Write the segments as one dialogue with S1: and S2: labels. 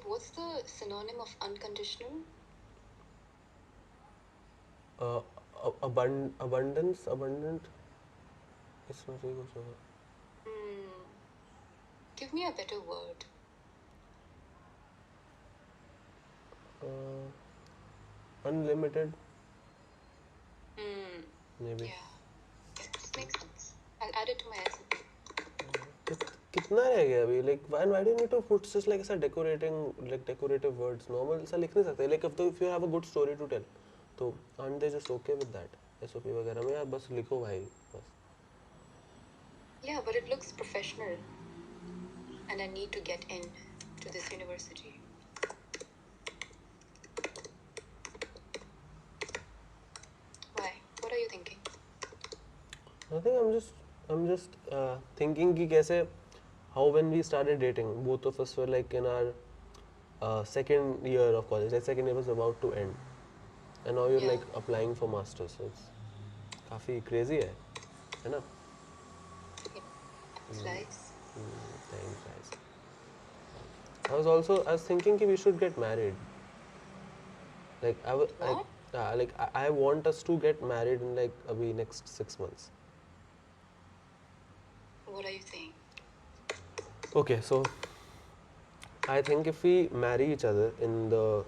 S1: what's the synonym of unconditional?
S2: Abundant. इसमें से कुछ होगा.
S1: Give me a better word.
S2: Unlimited. Maybe.
S1: Yeah, this makes sense. I'll add it to my essay.
S2: कितना रह गया अभी? Like why do you need to put such like ऐसा decorative words? Normal ऐसा लिख नहीं सकते. Like if you have a good story to tell, तो aren't they just okay with that? SOP वगैरह में यार बस लिखो भाई बस.
S1: Yeah, but it looks professional, and I need to get in to this university. Why? What are you thinking?
S2: Nothing. I'm just thinking कि कैसे how when we started dating, both of us were like in our second year of college. Like second year was about to end, and now you're
S1: Yeah.
S2: like applying for masters. So it's काफी crazy है ना?
S1: It's nice.
S2: Thanks guys. I was thinking कि we should get married. Like
S1: What?
S2: I want us to get married in like अभी next 6 months.
S1: What are you saying?
S2: Okay, so I think if we marry each other in the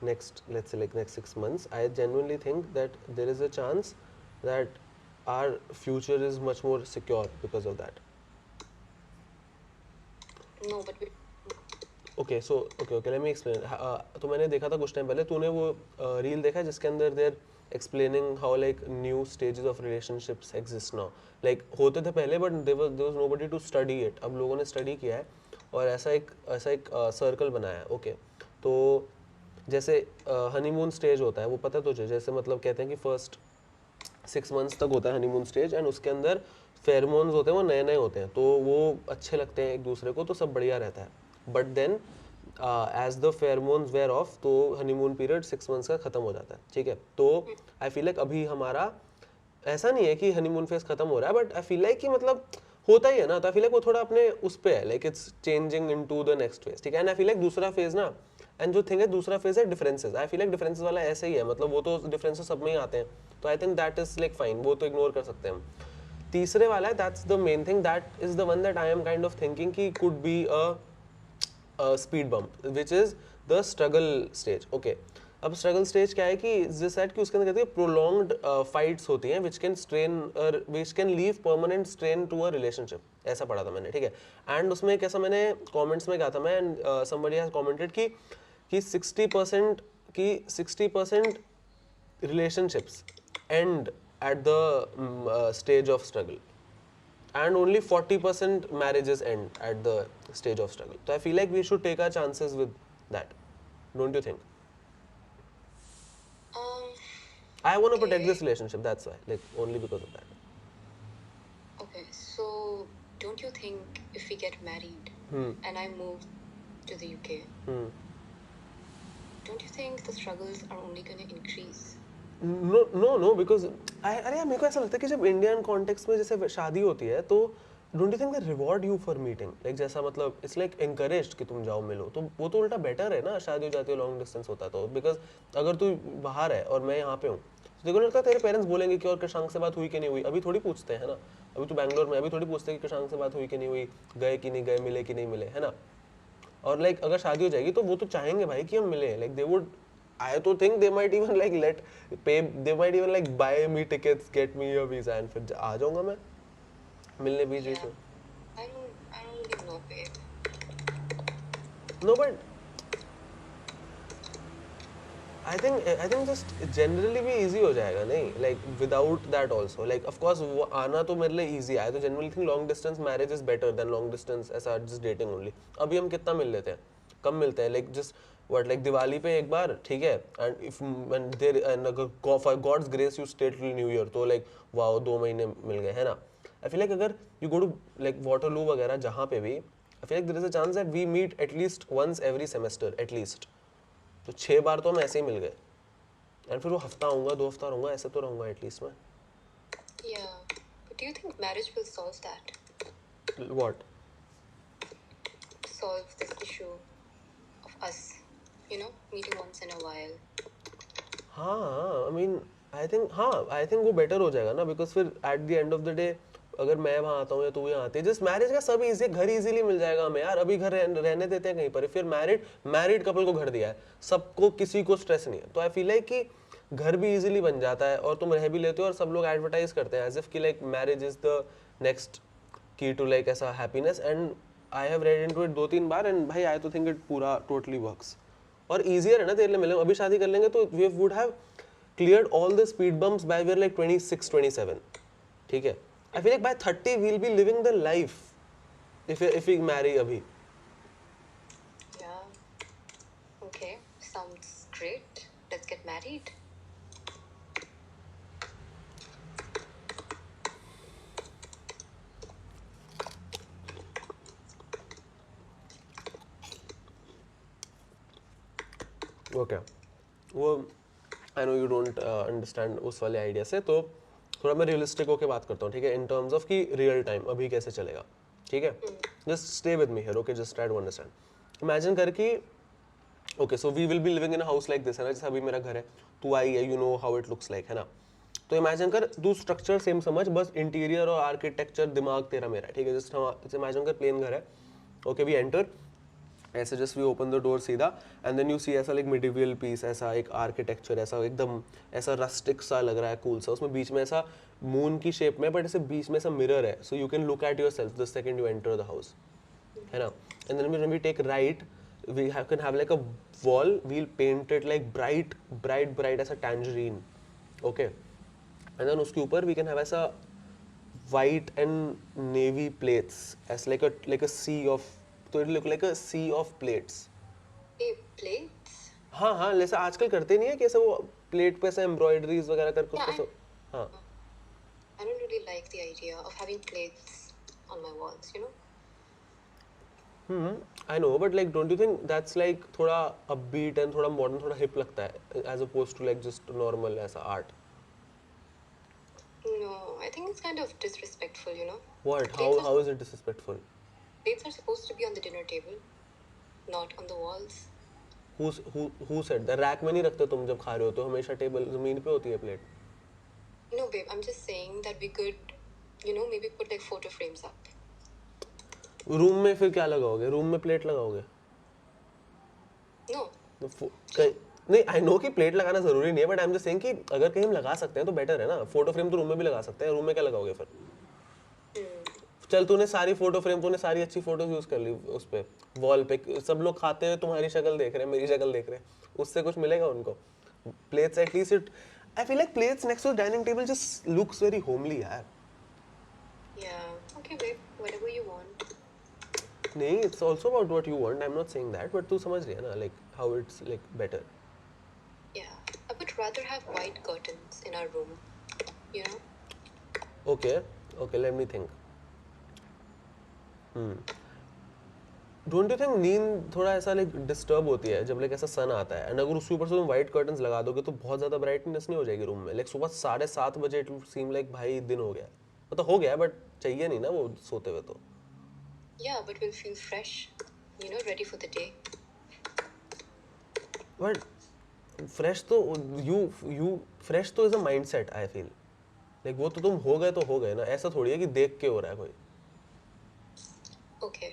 S2: next, let's say like next 6 months, I genuinely think that there is a chance that our future is much more secure because of that.
S1: No, but we.
S2: Okay, so okay, let me explain. तो मैंने देखा था कुछ time पहले, तूने वो reel देखा है जिसके अंदर देर explaining how like new stages of relationships exist now. Like होते थे पहले but there was nobody to study it. अब लोगों ने study किया है और ऐसा एक सर्कल बनाया है. ओके, तो जैसे हनीमून स्टेज होता है वो पता है तुझे? जैसे मतलब कहते हैं कि फर्स्ट 6 मंथ्स तक होता है हनीमून स्टेज, एंड उसके अंदर फेरोमोन्स होते हैं वो नए नए होते हैं, तो वो अच्छे लगते हैं एक दूसरे को, तो सब बढ़िया रहता है. But then as the pheromones wear off, तो हनीमून पीरियड 6 मंथ्स का खत्म हो जाता है. ठीक है, तो आई फील लाइक अभी हमारा ऐसा नहीं है कि हनीमून फेज खत्म हो रहा है, बट आई फील लाइक कि मतलब होता ही है ना, तो आई फील लाइक वो थोड़ा अपने उस पे है, like it's changing into the next phase. ठीक है, एंड आई फील लाइक दूसरा फेज ना, एंड जो थिंग है दूसरा फेज है डिफरेंसेस. आई फील लाइक डिफरेंसेस वाला ऐसे ही है, मतलब वो तो डिफरेंसेस सब में ही आते हैं, तो I think that is like fine, वो तो इग्नोर कर सकते हैं हम. तीसरे वाला है, that's the main thing, that is the one that I am kind of thinking कि could be speed bump, which is the struggle stage. Okay, अब स्ट्रगल स्टेज क्या है कि जिस सेट कि उसके अंदर कहते हैं प्रोलॉन्ग्ड फाइट्स होती हैं which can strain, which can leave permanent strain to a relationship. ऐसा पढ़ा था मैंने. ठीक है, एंड उसमें एक ऐसा मैंने कमेंट्स में कहा था मैं, एंड समबडी हैज कमेंटेड कि 60% की 60% relationships end at the stage of struggle, and only 40% marriages end at the stage of struggle. So I feel like we should take our chances with that, don't you think? I want to protect
S1: Okay.
S2: this relationship, that's why, like only because of that.
S1: Okay, so don't you think if we get married and I move to the UK, don't you think the struggles are only going to increase?
S2: No, because अरे यार मेरे को ऐसा लगता है कि जब Indian context में जैसे शादी होती है तो don't you think they reward you for meeting, like जैसा मतलब इट्स लाइक एनकरेज्ड कि तुम जाओ मिलो, तो वो तो उल्टा बेटर है ना. शादी हो जाती है लॉन्ग डिस्टेंस होता है तो, बिकॉज अगर तू बाहर है और मैं यहाँ पे हूँ तो देखो लगता है तेरे पेरेंट्स बोलेंगे कि और कृषांक से बात हुई कि नहीं हुई. अभी थोड़ी पूछते हैं ना, अभी तू बैंगलोर में, अभी थोड़ी पूछते हैं कि कृषांक से बात हुई कि नहीं हुई, गए कि नहीं गए, मिले कि नहीं मिले, है ना. और लाइक अगर शादी हो जाएगी तो वो तो चाहेंगे भाई कि हम मिले, लाइक दे वुड, I तो think they might even like let pay, they might even like buy me tickets, get me a visa, and फिर आ जाऊंगा मैं मिलने बीच बीच
S1: Yeah,
S2: में.
S1: I don't really know, babe.
S2: No, but I think just generally भी easy हो जाएगा नहीं, like without that also, like of course वो आना तो मेरे लिए easy है, तो generally think long distance marriage is better than long distance ऐसा just dating only. अभी हम कितना मिल लेते हैं, कम मिलते हैं, like just what, like Diwali पे एक बार, ठीक है, and if when there, and अगर for God's grace you stay till New Year तो like wow 2 महीने मिल गए, है ना. I feel like अगर you go to like Waterloo वगैरह जहाँ पे भी, I feel like there is a chance that we meet at least once every semester at least. तो 6 बार तो हम ऐसे ही मिल गए, एंड फिर वो हफ्ता आऊँगा 2 हफ्ता रहूँगा, ऐसे तो रहूँगा एटलीस्ट मैं.
S1: Yeah, but do you think marriage will solve that?
S2: What?
S1: Solve this issue us, meeting once in a while.
S2: हाँ, I mean, I think वो बेटर हो जाएगा ना, बिकॉज फिर at the end of the day अगर मैं वहाँ आता हूँ या तू यहाँ आती है, जस्ट मैरिज का सब इजी, घर इजीली मिल जाएगा हमें यार, अभी घर रहने देते हैं कहीं पर, फिर मैरिड कपल को घर दिया है, सबको किसी को स्ट्रेस नहीं है, तो आई फील लाइक कि घर भी इजीली बन जाता है और तुम रह भी लेते हो, और सब लोग एडवर्टाइज करते हैं एज इफ कि like marriage is the next की टू लाइक ऐसा happiness, and I have read into it 2-3 bar, and भाई आई तो थिंक इट पूरा टोटली वर्क्स, और इजियर है ना तेरे लिए मिले, अभी शादी कर लेंगे तो we would have cleared all the speed bumps by we're like 26, 27. ठीक है, I feel like by 30 we'll be living the life if we marry abhi.
S1: Yeah. Okay. Sounds great. Let's get married.
S2: Okay. वो I know you don't understand उस वाले idea से, तो थोड़ा मैं realistic होकर बात करता हूँ, ठीक है, इन टर्म्स ऑफ कि रियल टाइम अभी कैसे चलेगा, ठीक है, just stay with me here, okay, just try to understand, imagine कर कि okay so we will be living in house like this, है ना, जैसे अभी मेरा घर है, तू आई है, you know how it looks like, है ना, तो इमेजिन कर, तू स्ट्रक्चर सेम समझ, बस इंटीरियर और आर्किटेक्चर दिमाग तेरा मेरा है, ठीक है, जस्ट हम इमेजिन कर प्लेन घर है, ओके, वी एंटर ऐसे, just we open the door सीधा, एंड देन यू सी ऐसा लाइक मिडिवियल पीस, ऐसा एक आर्किटेक्चर, ऐसा एकदम ऐसा रस्टिक सा लग रहा है, कूल सा, उसमें बीच में ऐसा मून की शेप में, बट ऐसे बीच में ऐसा मिरर है, so you can look at yourself the second you enter the house, है ना, and then when we take right we can have like a wall, we'll paint it like bright ऐसा tangerine, okay, and then उसके ऊपर we can have ऐसा white and navy plates as like a sea of, तो it look like a sea of plates.
S1: Hey, plates?
S2: हाँ, जैसे आजकल करते नहीं है कि ऐसे वो प्लेट पे ऐसे एम्ब्रॉयडरीज वगैरह करके
S1: Yeah,
S2: उसको, हाँ,
S1: I don't really like the idea of having plates on my walls.
S2: I know, but like don't you think that's like थोड़ा upbeat and थोड़ा modern, थोड़ा hip लगता है as opposed to like just normal ऐसा art?
S1: No, I think it's kind of disrespectful.
S2: What? How is it disrespectful?
S1: Plates are supposed to be on the dinner table, not on the walls.
S2: Who said that? Rack में नहीं रखते तुम जब खा रहे हो तो हमेशा टेबल जमीन पे होती है plate.
S1: No, babe, I'm just saying that we could, maybe put like photo frames up.
S2: Room में फिर क्या लगाओगे? रूम में प्लेट लगाओगे?
S1: No.
S2: नहीं, आई नो कि प्लेट लगाना जरूरी नहीं है, but I am just saying कि अगर कहीं हम लगा सकते हैं तो बेटर है ना. फोटो फ्रेम तो रूम में भी लगा सकते हैं, रूम में क्या लगाओगे फिर? चल तूने सारी फोटो फ्रेम, तूने सारी अच्छी फोटोज यूज कर ली उस पे वॉल पे, सब लोग खाते हुए तुम्हारी शक्ल देख रहे हैं, मेरी शक्ल देख रहे हैं, उससे कुछ मिलेगा उनको? Plates at least it, I feel like plates next to dining table just looks very homely यार.
S1: Yeah, okay, babe, whatever you want.
S2: नहीं, it's also about what you want. I'm not saying that, but तू समझ रही है ना, like how it's like better.
S1: Yeah, I would rather have white curtains in our room,
S2: Okay, let me think. Don't you think नींद थोड़ा ऐसा like disturb होती है जब like ऐसा sun आता है, and अगर उसके ऊपर से तुम white curtains लगा दोगे तो बहुत ज़्यादा brightness नहीं हो जाएगी रूम में? Like सुबह 7:30 बजे it will seem like भाई दिन हो गया, मतलब हो गया but चाहिए नहीं ना वो सोते हुए तो.
S1: Yeah, but we'll feel fresh, ready for the day.
S2: But fresh तो you fresh तो is a mindset, I feel. Like वो तो तुम हो गए तो हो गए ना, ऐसा थोड़ी है कि देख के हो रहा है कोई.
S1: Okay.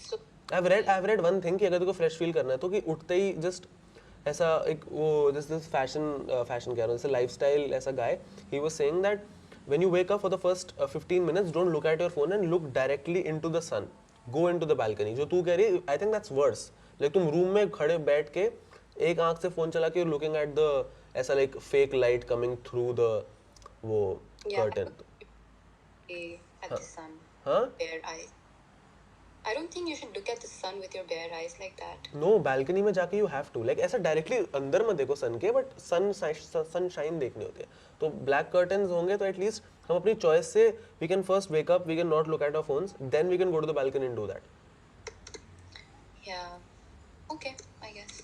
S1: So
S2: I've read one thing कि अगर तुमको fresh feel करना है तो कि उठते ही just ऐसा एक वो this fashion कह रहा हूँ, जैसे lifestyle ऐसा guy, he was saying that when you wake up for the first 15 minutes, don't look at your phone and look directly into the sun. Go into the balcony. जो तू कह रही, I think that's worse. Like तुम room में खड़े बैठ के एक आंख से फोन चला के looking at the ऐसा like fake light coming through the वो curtain.
S1: At the sun.
S2: हाँ?
S1: Bare eyes. I don't think you should look at the sun with your bare eyes like that.
S2: No, balcony में जाके you have to. Like ऐसा directly अंदर मत देखो sun के, but sunshine देखनी होती है. तो black curtains होंगे तो at least हम अपनी choice से we can first wake up, we can not look at our phones, then we can go to the balcony and do that.
S1: Yeah. Okay, I guess.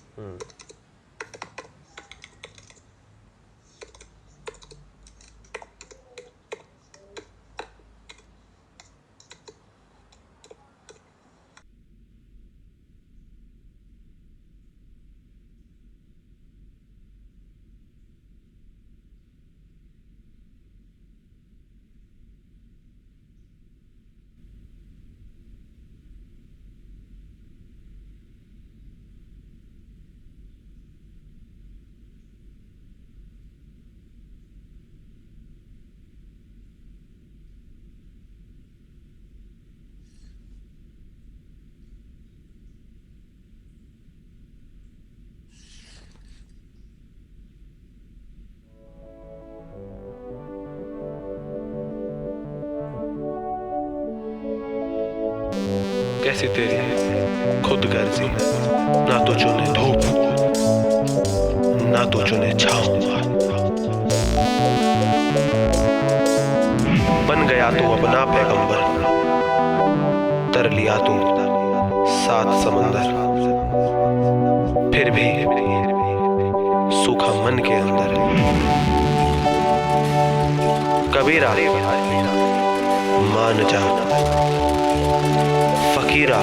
S2: कैसी तेरी खुद गर्जी, ना तो चुने धूप ना तो चुने छाँव। बन गया तू अपना पैगंबर, तर लिया तू 7 समंदर, फिर भी सूखा मन के अंदर। कबीरा मान जा, फकीरा